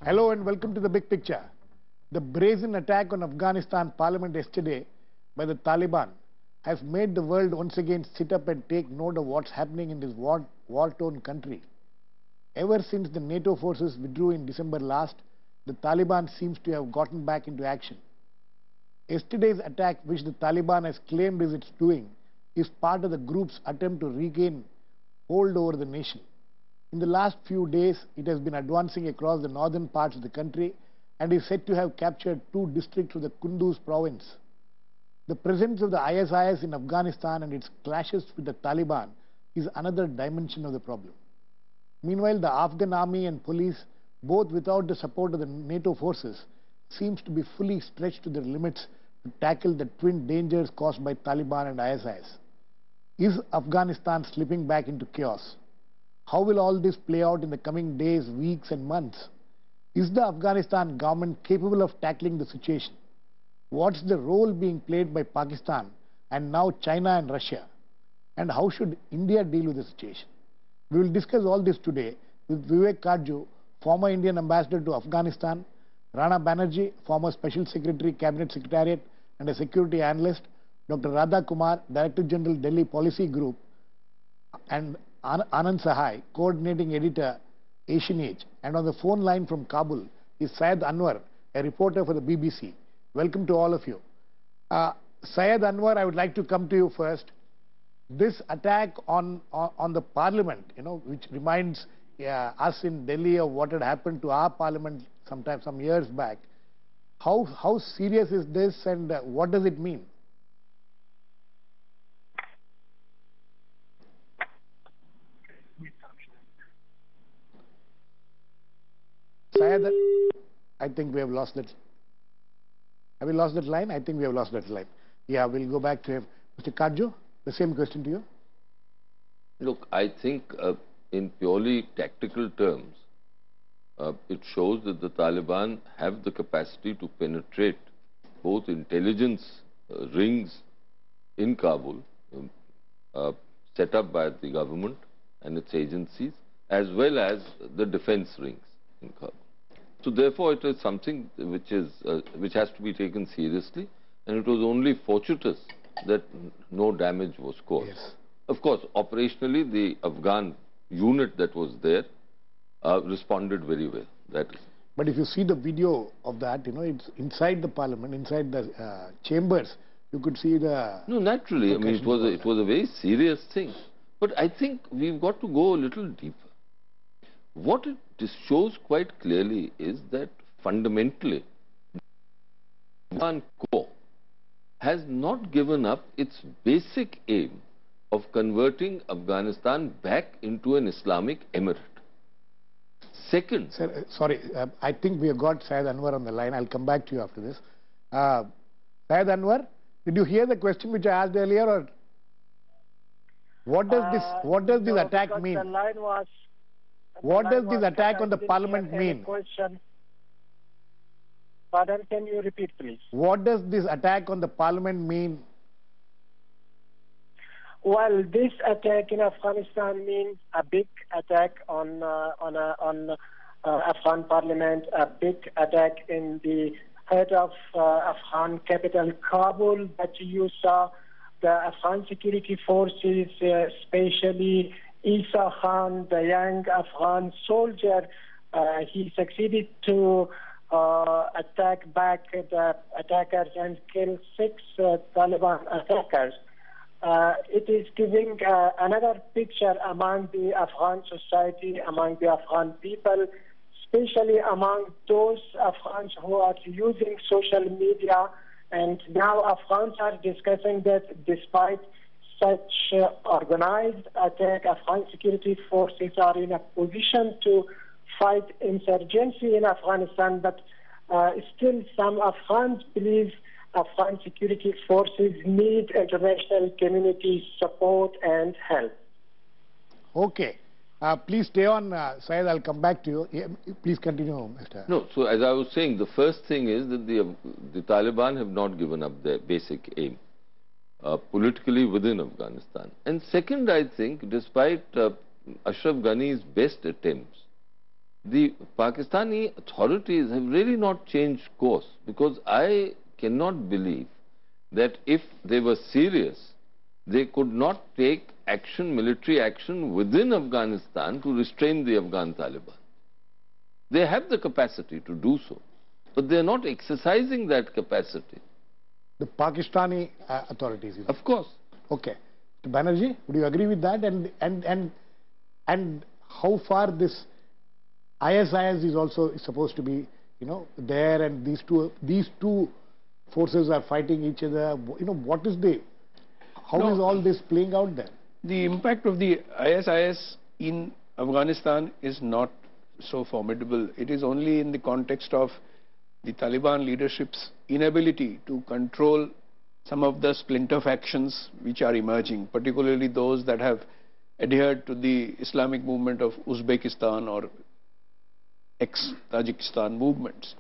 Hello and welcome to the big picture. The brazen attack on Afghanistan parliament yesterday by the Taliban has made the world once again sit up and take note of what's happening in this war-torn country. Ever since the NATO forces withdrew in December last, the Taliban seems to have gotten back into action. Yesterday's attack, which the Taliban has claimed is its doing, is part of the group's attempt to regain hold over the nation. In the last few days, it has been advancing across the northern parts of the country and is said to have captured 2 districts of the Kunduz province. The presence of the ISIS in Afghanistan and its clashes with the Taliban is another dimension of the problem. Meanwhile, the Afghan army and police, both without the support of the NATO forces, seems to be fully stretched to their limits to tackle the twin dangers caused by Taliban and ISIS. Is Afghanistan slipping back into chaos? How will all this play out in the coming days, weeks and months? Is the Afghanistan government capable of tackling the situation? What's the role being played by Pakistan and now China and Russia? And how should India deal with the situation? We will discuss all this today with Vivek Karju, former Indian ambassador to Afghanistan, Rana Banerjee, former Special Secretary, Cabinet Secretariat and a security analyst, Dr. Radha Kumar, Director General, Delhi Policy Group, and Anand Sahai, Coordinating Editor, Asian Age. And on the phone line from Kabul is Syed Anwar, a reporter for the BBC. Welcome to all of you. Syed Anwar, I would like to come to you first. This attack on the parliament, which reminds us in Delhi of what had happened to our parliament some years back. How serious is this and what does it mean? Syed, I think we have lost that. Have we lost that line? I think we have lost that line. Yeah, we'll go back to him. Mr. Karju, the same question to you. Look, I think in purely tactical terms, it shows that the Taliban have the capacity to penetrate both intelligence rings in Kabul, set up by the government and its agencies, as well as the defense rings in Kabul. So therefore, it is something which has to be taken seriously, and it was only fortuitous that no damage was caused. Yes. Of course, operationally, the Afghan unit that was there responded very well. That is. But if you see the video of that, it's inside the parliament, inside the chambers, you could see the... No, naturally, I mean, it was a very serious thing. But I think we've got to go a little deeper. What it shows quite clearly is that fundamentally, the Afghan core has not given up its basic aim of converting Afghanistan back into an Islamic emirate. Second... Sir, sorry, I think we have got Syed Anwar on the line. I'll come back to you after this. Syed Anwar, did you hear the question which I asked earlier, or what does this attack mean? The line was... What does this attack on the parliament mean? Pardon, can you repeat, please? What does this attack on the parliament mean? Well, this attack in Afghanistan means a big attack on Afghan parliament, a big attack in the head of Afghan capital, Kabul, that you saw the Afghan security forces, especially Isa Khan, the young Afghan soldier, he succeeded to attack back the attackers and kill 6 Taliban attackers. It is giving another picture among the Afghan society, among the Afghan people, especially among those Afghans who are using social media. And now Afghans are discussing that despite such organized attack, Afghan security forces are in a position to fight insurgency in Afghanistan, but still some Afghans believe Afghan security forces need international community support and help. Okay. Please stay on, Syed. I'll come back to you. Yeah, please continue, Mr. No, so as I was saying, the first thing is that the Taliban have not given up their basic aim. Politically within Afghanistan. And second, I think, despite Ashraf Ghani's best attempts the Pakistani authorities have really not changed course, because I cannot believe that if they were serious, they could not take action, military action within Afghanistan to restrain the Afghan Taliban. They have the capacity to do so, but they are not exercising that capacity. The Pakistani authorities. Of course. Okay. Banerjee, would you agree with that? And how far this ISIS is also supposed to be, there, and these two forces are fighting each other. What is how is all this playing out there? The impact of the ISIS in Afghanistan is not so formidable. It is only in the context of the Taliban leadership's inability to control some of the splinter factions which are emerging, particularly those that have adhered to the Islamic movement of Uzbekistan or ex-Tajikistan movements.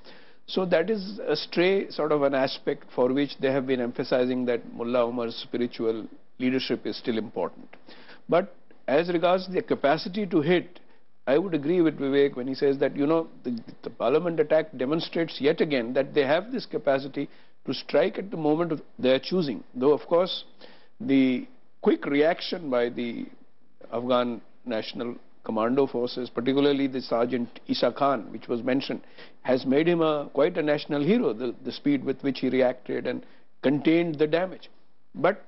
So that is a stray sort of an aspect for which they have been emphasizing that Mullah Omar's spiritual leadership is still important. But as regards the capacity to hit, I would agree with Vivek when he says that, the parliament attack demonstrates yet again that they have this capacity to strike at the moment of their choosing. Though, of course, the quick reaction by the Afghan National Commando Forces, particularly the Sergeant Isa Khan, which was mentioned, has made him quite a national hero, the speed with which he reacted and contained the damage. But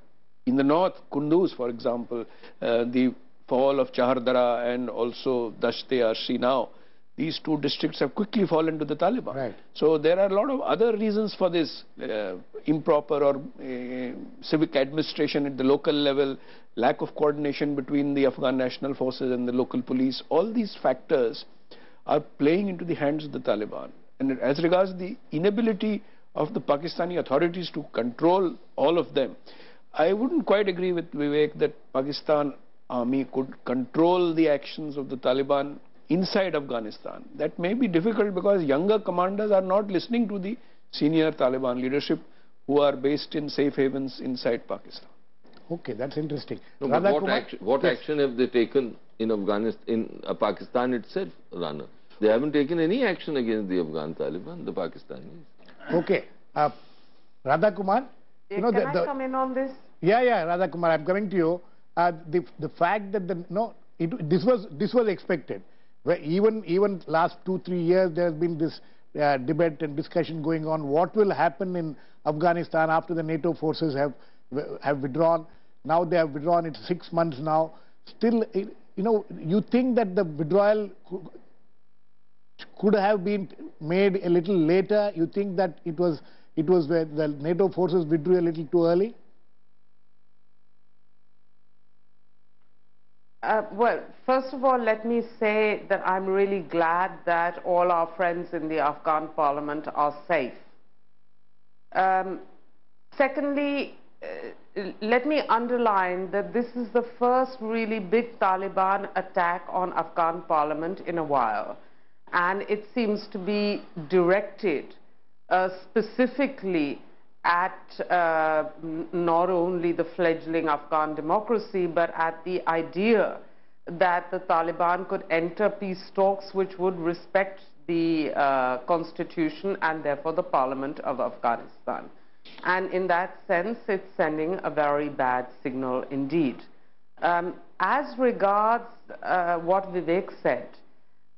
in the north, Kunduz, for example, the fall of Chahardara and also Dasht-e-Arshi now, these two districts have quickly fallen to the Taliban. Right. So there are a lot of other reasons for this improper or civic administration at the local level, lack of coordination between the Afghan National Forces and the local police. All these factors are playing into the hands of the Taliban. And as regards the inability of the Pakistani authorities to control all of them, I wouldn't quite agree with Vivek that Pakistan army could control the actions of the Taliban inside Afghanistan. That may be difficult because younger commanders are not listening to the senior Taliban leadership who are based in safe havens inside Pakistan. Okay, that's interesting. No, but what action have they taken in Afghanistan, in Pakistan itself, Rana? They haven't taken any action against the Afghan Taliban, the Pakistanis. Okay. Radha Kumar? Can I come in on this? Yeah, Radha Kumar, I'm coming to you. The fact that this was expected. Where even last 2-3 years there has been this debate and discussion going on. What will happen in Afghanistan after the NATO forces have withdrawn? Now they have withdrawn. It's 6 months now. Still, you think that the withdrawal could have been made a little later? You think that it was where the NATO forces withdrew a little too early? Well, first of all, let me say that I'm really glad that all our friends in the Afghan parliament are safe. Secondly, let me underline that this is the first really big Taliban attack on Afghan parliament in a while. And it seems to be directed specifically at not only the fledgling Afghan democracy, but at the idea that the Taliban could enter peace talks which would respect the constitution and therefore the parliament of Afghanistan. And in that sense, it's sending a very bad signal indeed. As regards what Vivek said,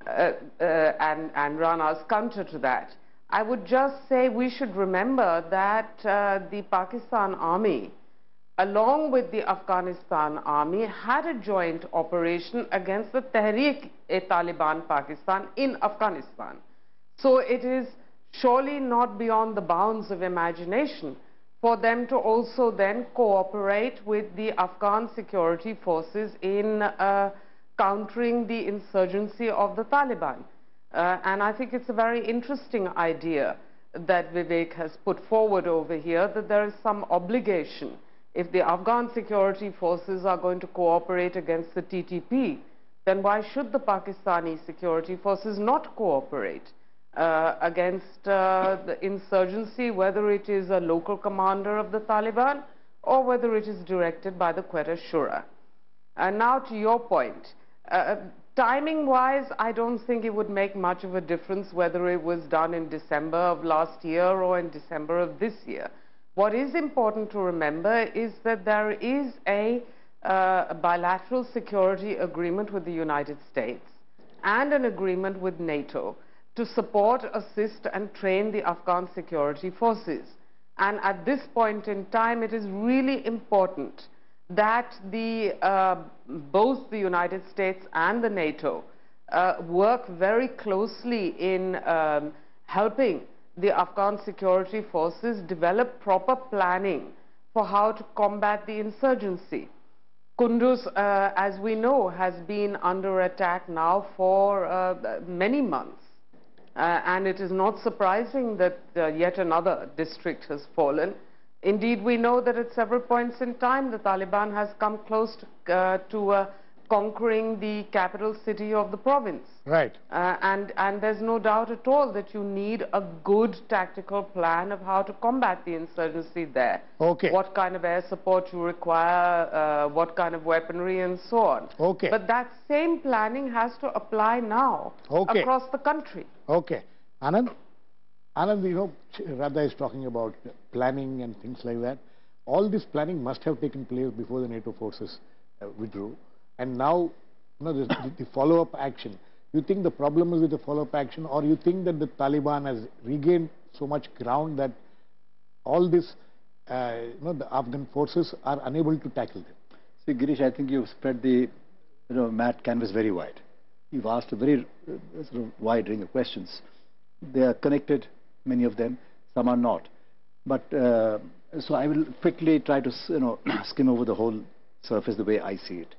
and Rana's counter to that, I would just say we should remember that the Pakistan army, along with the Afghanistan army, had a joint operation against the Tehreek-e-Taliban Pakistan in Afghanistan. So it is surely not beyond the bounds of imagination for them to also then cooperate with the Afghan security forces in countering the insurgency of the Taliban. And I think it's a very interesting idea that Vivek has put forward over here, that there is some obligation. If the Afghan security forces are going to cooperate against the TTP, then why should the Pakistani security forces not cooperate against the insurgency, whether it is a local commander of the Taliban or whether it is directed by the Quetta Shura? And now to your point. Timing-wise, I don't think it would make much of a difference whether it was done in December of last year or in December of this year. What is important to remember is that there is a bilateral security agreement with the United States and an agreement with NATO to support, assist and train the Afghan security forces. And at this point in time, it is really important that both the United States and the NATO work very closely in helping the Afghan security forces develop proper planning for how to combat the insurgency. Kunduz, as we know, has been under attack now for many months. And it is not surprising that yet another district has fallen. Indeed, we know that at several points in time, the Taliban has come close to conquering the capital city of the province. Right. And there's no doubt at all that you need a good tactical plan of how to combat the insurgency there. Okay. What kind of air support you require, what kind of weaponry and so on. Okay. But that same planning has to apply now across the country. Okay. Anand, you know, Radha is talking about planning and things like that. All this planning must have taken place before the NATO forces withdrew. And now, you know, the follow-up action. You think the problem is with the follow-up action, or you think that the Taliban has regained so much ground that all this, you know, the Afghan forces are unable to tackle them? See, Girish, I think you've spread the mat canvas very wide. You've asked a very sort of wide range of questions. They are connected, many of them, some are not. But so I will quickly try to skim over the whole surface the way I see it.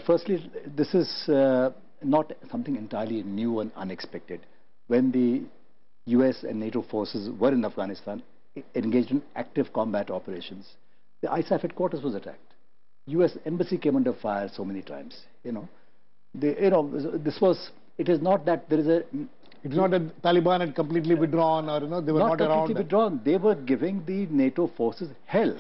Firstly, this is not something entirely new and unexpected. When the US and NATO forces were in Afghanistan, engaged in active combat operations, the ISAF headquarters was attacked. US embassy came under fire so many times. This was. It is not that there is a. It's not that Taliban had completely withdrawn, or they were not around. Not completely withdrawn. They were giving the NATO forces hell.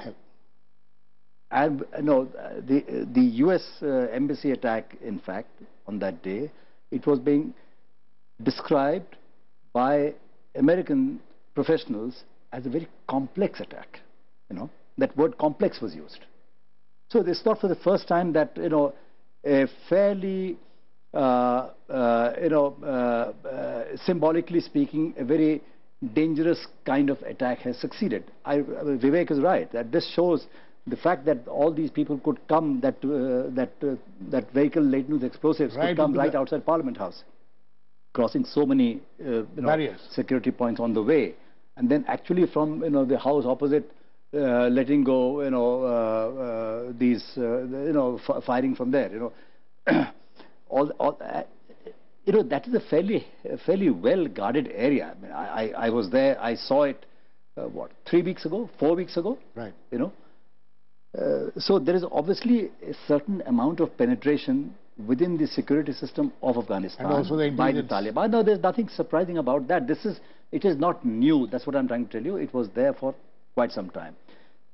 And the US embassy attack, in fact, on that day, it was being described by American professionals as a very complex attack. That word complex was used. So it's not for the first time that a fairly symbolically speaking, a very dangerous kind of attack has succeeded. Vivek is right that this shows the fact that all these people could come, that vehicle laden with explosives could come right outside Parliament House, crossing so many barriers, security points on the way, and then actually from the house opposite letting go these firing from there. That is a fairly well guarded area. I mean, I was there. I saw it. 3 weeks ago, 4 weeks ago. Right. So there is obviously a certain amount of penetration within the security system of Afghanistan and also the by the Taliban. No, there's nothing surprising about that. It is not new. That's what I'm trying to tell you. It was there for quite some time.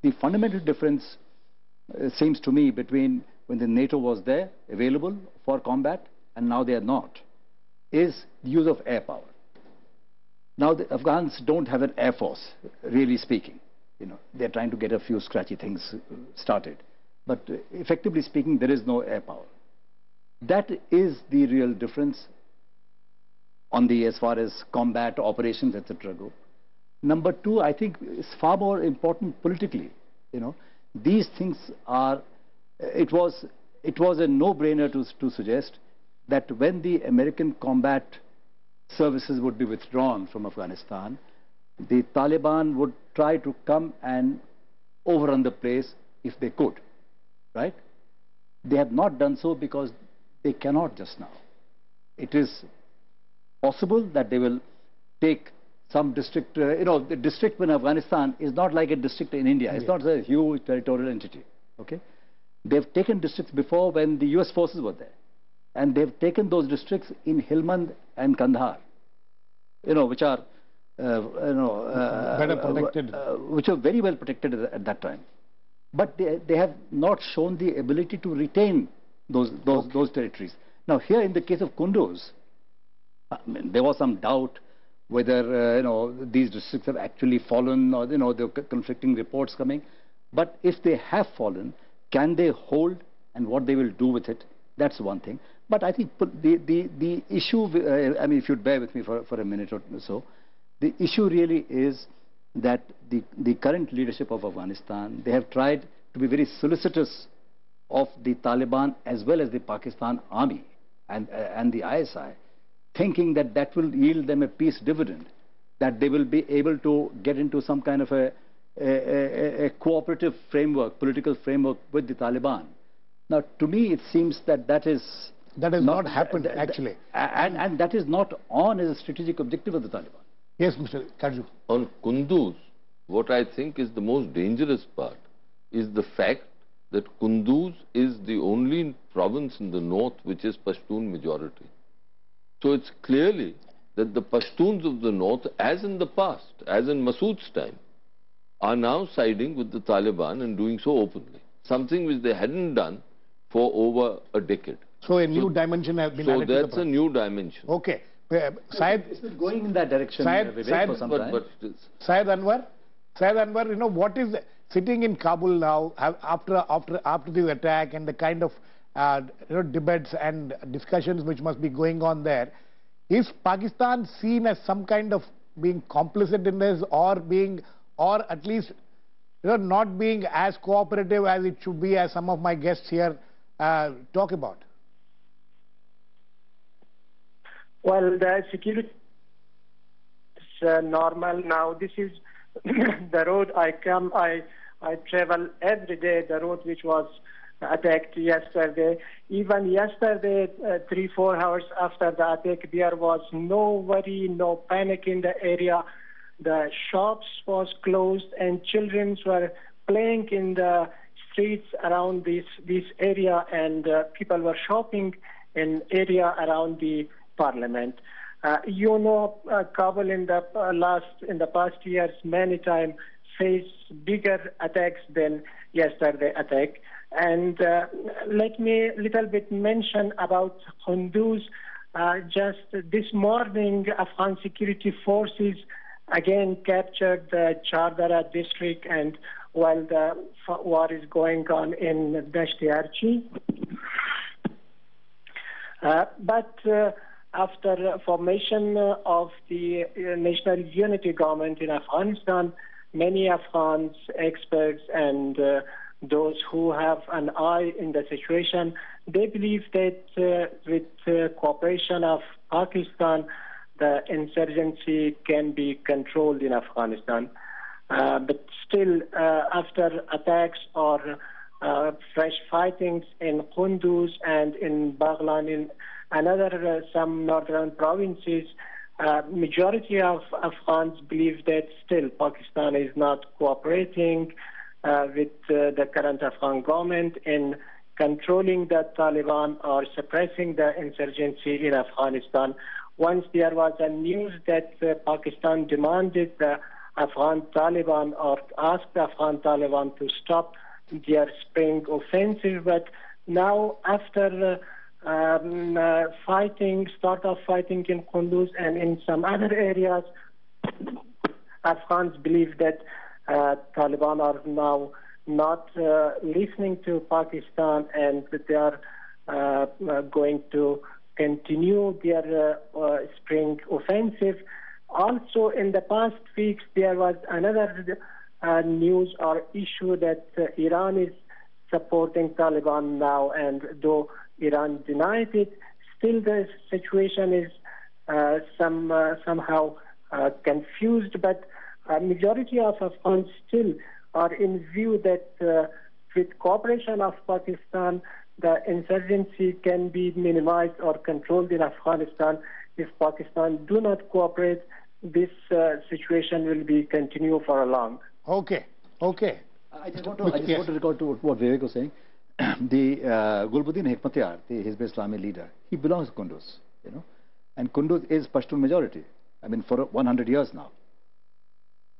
The fundamental difference seems to me between when the NATO was there, available for combat, and now they are not, is the use of air power. Now the Afghans don't have an air force, really speaking. They're trying to get a few scratchy things started. But effectively speaking, there is no air power. That is the real difference as far as combat operations, etc. go. Number two, I think is far more important politically. These things are. It was a no-brainer to suggest that when the American combat services would be withdrawn from Afghanistan, the Taliban would try to come and overrun the place if they could, right? They have not done so because they cannot just now. It is possible that they will take some district, the district in Afghanistan is not like a district in India. It's not a huge territorial entity, okay? They've taken districts before when the US forces were there. And they've taken those districts in Helmand and Kandahar, which are better protected, which are very well protected at that time. But they have not shown the ability to retain those territories. Now here in the case of Kunduz, I mean, there was some doubt whether these districts have actually fallen, or there are conflicting reports coming. But if they have fallen, can they hold, and what they will do with it? That's one thing. But I think the issue, I mean, if you'd bear with me for a minute or so, the issue really is that the current leadership of Afghanistan, they have tried to be very solicitous of the Taliban as well as the Pakistan army and the ISI, thinking that that will yield them a peace dividend, that they will be able to get into some kind of a cooperative framework, political framework with the Taliban. Now, to me, it seems that that has not happened, actually. And that is not on as a strategic objective of the Taliban. Yes, Mr. Karju. On Kunduz, what I think is the most dangerous part is the fact that Kunduz is the only province in the north which is Pashtun majority. So it's clearly that the Pashtuns of the north, as in the past, as in Masood's time, are now siding with the Taliban and doing so openly. Something which they hadn't done for over a decade. So a new dimension has been added to the So that's a new dimension. Okay. Syed, It's been going in that direction, Syed, Vivek, for some time. Syed Anwar, what is sitting in Kabul now after this attack and the kind of debates and discussions which must be going on there? Is Pakistan seen as some kind of being complicit in this, or at least not being as cooperative as it should be, as some of my guests here talk about? Well, the security is normal now. This is the road I travel every day, the road which was attacked yesterday. Even yesterday, 3-4 hours after the attack, there was no worry, no panic in the area. The shops was closed and children were playing in the streets around this area, and people were shopping in area around the parliament. Kabul in the past years many times faced bigger attacks than yesterday attack. And let me little bit mention about Kunduz. Just this morning, Afghan security forces again captured the Chardara district, and while the war is going on in Dasht-e-Archi. But after formation of the National Unity Government in Afghanistan, many Afghans, experts, and those who have an eye in the situation, they believe that with cooperation of Pakistan, the insurgency can be controlled in Afghanistan. But still, after attacks or fresh fightings in Kunduz and in Baghlan, in some northern provinces, majority of Afghans believe that still Pakistan is not cooperating with the current Afghan government in controlling the Taliban or suppressing the insurgency in Afghanistan. Once there was a news that Pakistan demanded the Afghan Taliban or asked the Afghan Taliban to stop their spring offensive, but now after start of fighting in Kunduz and in some other areas, Afghans believe that Taliban are now not listening to Pakistan, and that they are going to continue their spring offensive. Also, in the past weeks, there was another news or issue that Iran is supporting Taliban now, and though Iran denied it, still the situation is somehow confused. But majority of Afghans still are in view that with cooperation of Pakistan, the insurgency can be minimized or controlled in Afghanistan. If Pakistan do not cooperate, this situation will be continue for a long. Okay. I just want to recall to what Vivek was saying. The Gulbuddin Hekmatyar, the Hizb Islami leader, he belongs to Kunduz, and Kunduz is Pashtun majority. I mean, for 100 years now.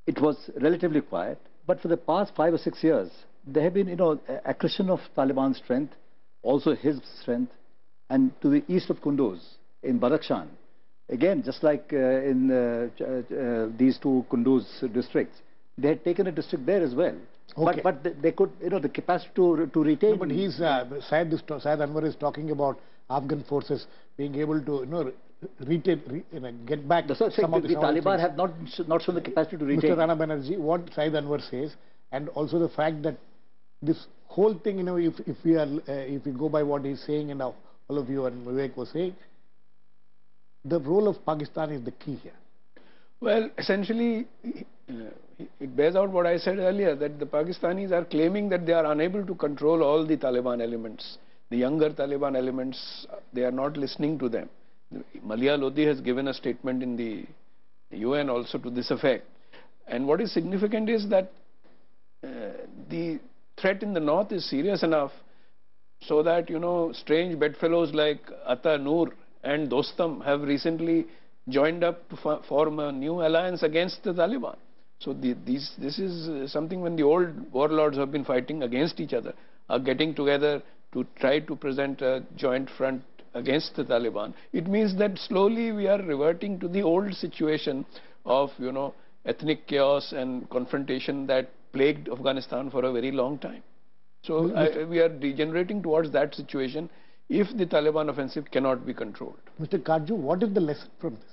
It was relatively quiet, but for the past 5 or 6 years, there have been, accretion of Taliban strength, also his strength, And to the east of Kunduz, in Badakhshan, again, just like in these two Kunduz districts, they had taken a district there as well. Okay. But they could, the capacity to retain. No, but he's Syed Anwar is talking about Afghan forces being able to retain, get back That's what I'm saying. some of The Taliban have not shown the capacity to retain. Mr. Rana Banerjee, what Syed Anwar says, and also the fact that this whole thing, if we go by what he's saying, and all of you and Vivek was saying, the role of Pakistan is the key here. Well, essentially, it bears out what I said earlier, that the Pakistanis are claiming that they are unable to control all the Taliban elements. The younger Taliban elements, they are not listening to them. Malia Lodi has given a statement in the UN also to this effect. And what is significant is that the threat in the north is serious enough so that, strange bedfellows like Atta Noor and Dostam have recently joined up to form a new alliance against the Taliban. So this is something when the old warlords have been fighting against each other, are getting together to try to present a joint front against the Taliban. It means that slowly we are reverting to the old situation of, ethnic chaos and confrontation that plagued Afghanistan for a very long time. So we are degenerating towards that situation if the Taliban offensive cannot be controlled. Mr. Karju, what is the lesson from this?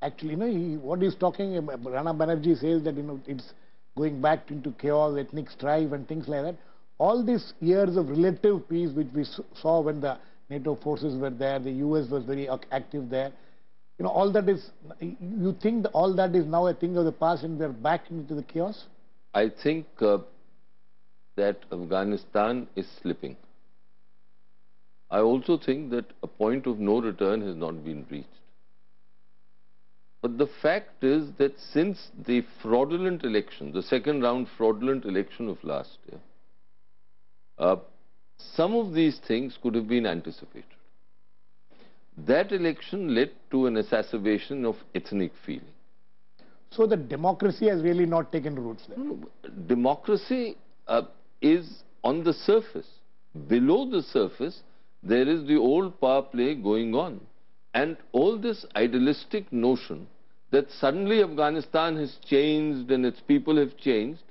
Actually, what he's talking about, Rana Banerjee says that, it's going back into chaos, ethnic strife and things like that. All these years of relative peace which we saw when the NATO forces were there, the US was very active there, all that is, you think that all that is now a thing of the past and we're back into the chaos? I think that Afghanistan is slipping. I also think that a point of no return has not been reached. But the fact is that since the fraudulent election, the second round fraudulent election of last year, some of these things could have been anticipated. That election led to an exacerbation of ethnic feeling. So the democracy has really not taken roots there? No, democracy is on the surface. Below the surface, there is the old power play going on. And all this idealistic notion that suddenly Afghanistan has changed and its people have changed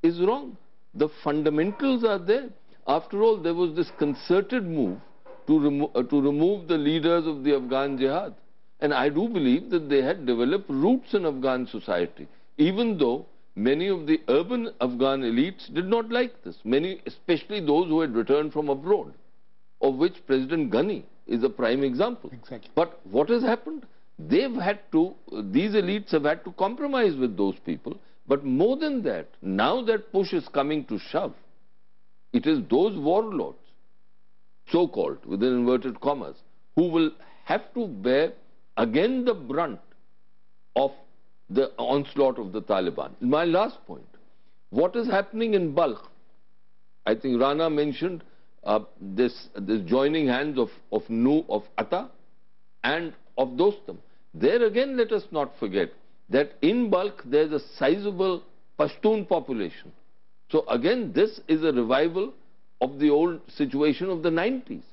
is wrong. The fundamentals are there. After all, there was this concerted move to remove the leaders of the Afghan jihad. And I do believe that they had developed roots in Afghan society, even though many of the urban Afghan elites did not like this. Many, especially those who had returned from abroad, of which President Ghani is a prime example. Exactly. But what has happened? These elites have had to compromise with those people. But more than that, now that push is coming to shove, it is those warlords, so-called, within inverted commas, who will have to bear again the brunt of the onslaught of the Taliban. My last point, what is happening in Balkh? I think Rana mentioned this joining hands of Atta and of Dostam. There again, let us not forget that in Balkh there is a sizable Pashtun population. So again, this is a revival of the old situation of the 90s,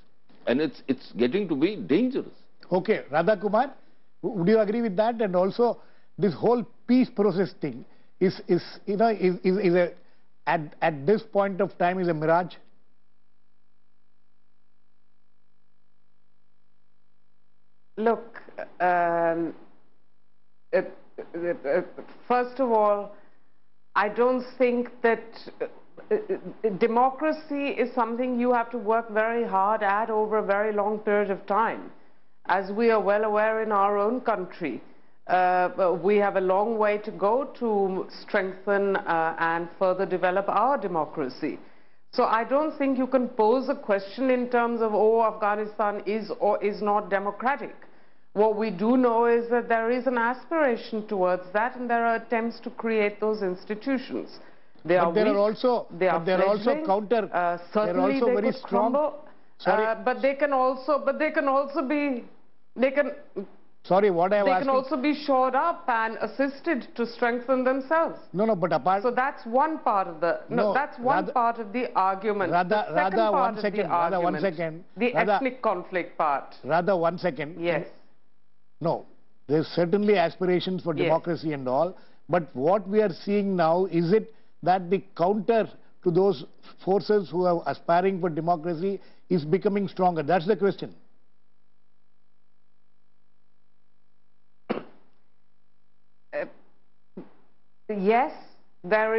and it's getting to be dangerous. Okay, Radha Kumar, would you agree with that? And also, this whole peace process thing at this point of time is a mirage. Look, first of all, I don't think that democracy is something you have to work very hard at over a very long period of time. As we are well aware in our own country, we have a long way to go to strengthen and further develop our democracy. So I don't think you can pose a question in terms of, oh, Afghanistan is or is not democratic. What we do know is that there is an aspiration towards that, and there are attempts to create those institutions. They are weak, they are fledgling, certainly they could crumble, but they can also be, Sorry, what I have They asked... can also be shored up and assisted to strengthen themselves. No, but apart... So that's one part of the... No, that's one part of the argument. The second part of the argument, the ethnic conflict part. Rather, one second. Yes. No, there's certainly aspirations for democracy and all, but what we are seeing now, is it that the counter to those forces who are aspiring for democracy is becoming stronger? That's the question. Yes, there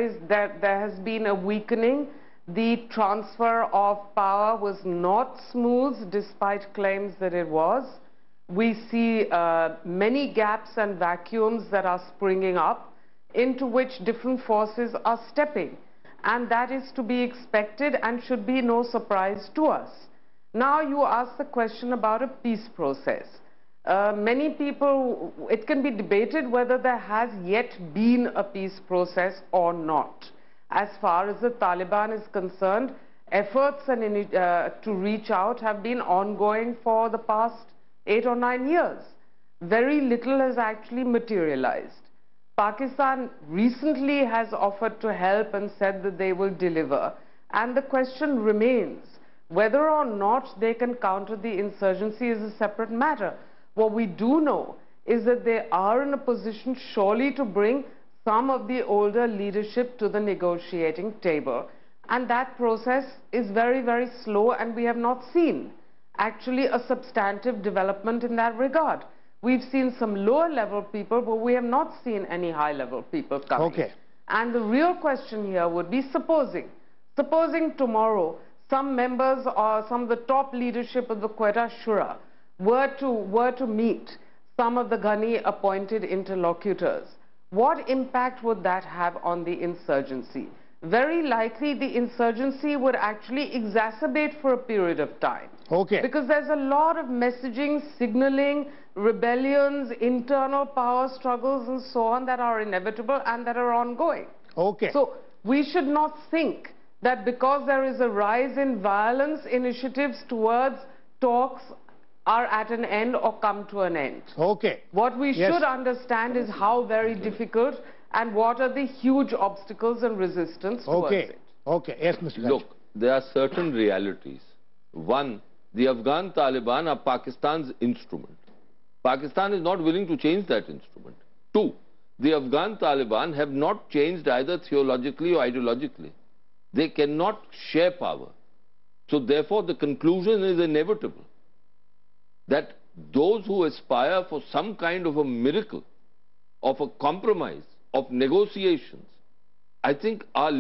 has been a weakening. The transfer of power was not smooth despite claims that it was. We see many gaps and vacuums that are springing up into which different forces are stepping, and that is to be expected and should be no surprise to us. Now you ask the question about a peace process. Many people, it can be debated whether there has yet been a peace process or not. As far as the Taliban is concerned, efforts to reach out have been ongoing for the past 8 or 9 years. Very little has actually materialized. Pakistan recently has offered to help and said that they will deliver. And the question remains, whether or not they can counter the insurgency is a separate matter. What we do know is that they are in a position surely to bring some of the older leadership to the negotiating table. And that process is very, very slow, and we have not seen actually a substantive development in that regard. We've seen some lower level people, but we have not seen any high level people coming. Okay. And the real question here would be, supposing tomorrow some members or some of the top leadership of the Quetta Shura were to meet some of the Ghani appointed interlocutors, what impact would that have on the insurgency? Very likely the insurgency would actually exacerbate for a period of time. Okay. Because there's a lot of messaging, signaling, rebellions, internal power struggles and so on that are inevitable and that are ongoing. Okay. So we should not think that because there is a rise in violence, initiatives towards talks are at an end or come to an end. Okay. What we should understand is how very difficult and what are the huge obstacles and resistance towards it. Okay. Yes, Mr. Gaj. Look, there are certain realities. One, the Afghan Taliban are Pakistan's instrument. Pakistan is not willing to change that instrument. Two, the Afghan Taliban have not changed either theologically or ideologically. They cannot share power. So therefore the conclusion is inevitable that those who aspire for some kind of a miracle, of a compromise, of negotiations, I think are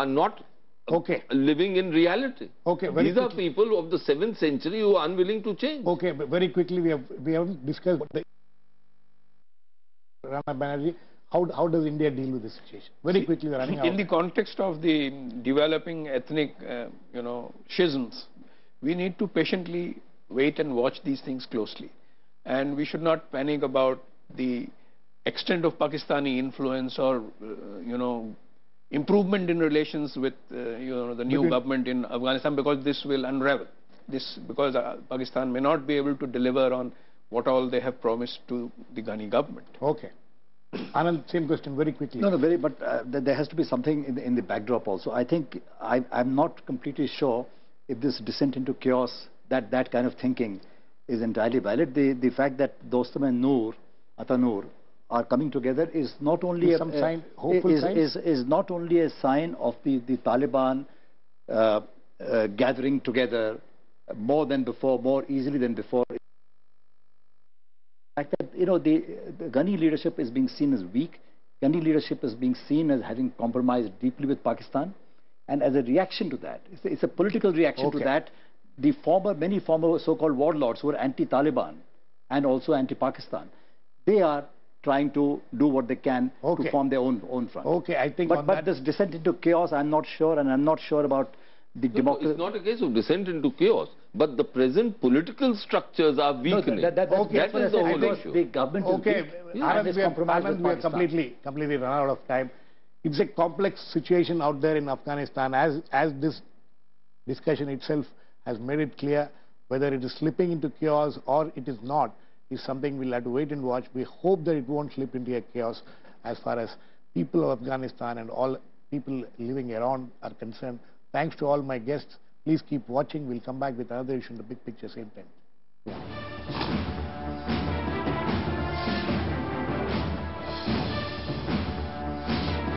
not living in reality. Okay, these are people of the 7th century who are unwilling to change. Okay, but very quickly we have discussed the Rana Banerjee. How does India deal with this situation? Very quickly, we are running out. In the context of the developing ethnic, schisms, we need to patiently wait and watch these things closely. And we should not panic about the extent of Pakistani influence or, improvement in relations with, the new government in Afghanistan, because this will unravel. Because Pakistan may not be able to deliver on what all they have promised to the Ghani government. Okay. Anand, same question, very quickly. No, but there has to be something in the backdrop also. I think I'm not completely sure if this descent into chaos, that kind of thinking is entirely valid. The fact that Dostum and Atanur are coming together is not only is not only a sign of the Taliban gathering together more than before, more easily than before. The fact that the Ghani leadership is being seen as weak. Ghani leadership is being seen as having compromised deeply with Pakistan, and as a reaction to that, it's a political reaction to that. Many former so-called warlords who are anti-Taliban and also anti-Pakistan, they are trying to do what they can to form their own front. Okay, I think. But this descent into chaos, I'm not sure, and I'm not sure about the democracy. It's not a case of descent into chaos, but the present political structures are weakening. That is the whole issue. The government is weak. Anand, we are completely run out of time. It's a complex situation out there in Afghanistan, as this discussion itself has made it clear. Whether it is slipping into chaos or it is not, is something we'll have to wait and watch. We hope that it won't slip into a chaos as far as people of Afghanistan and all people living around are concerned. Thanks to all my guests. Please keep watching. We'll come back with another issue in the big picture same time.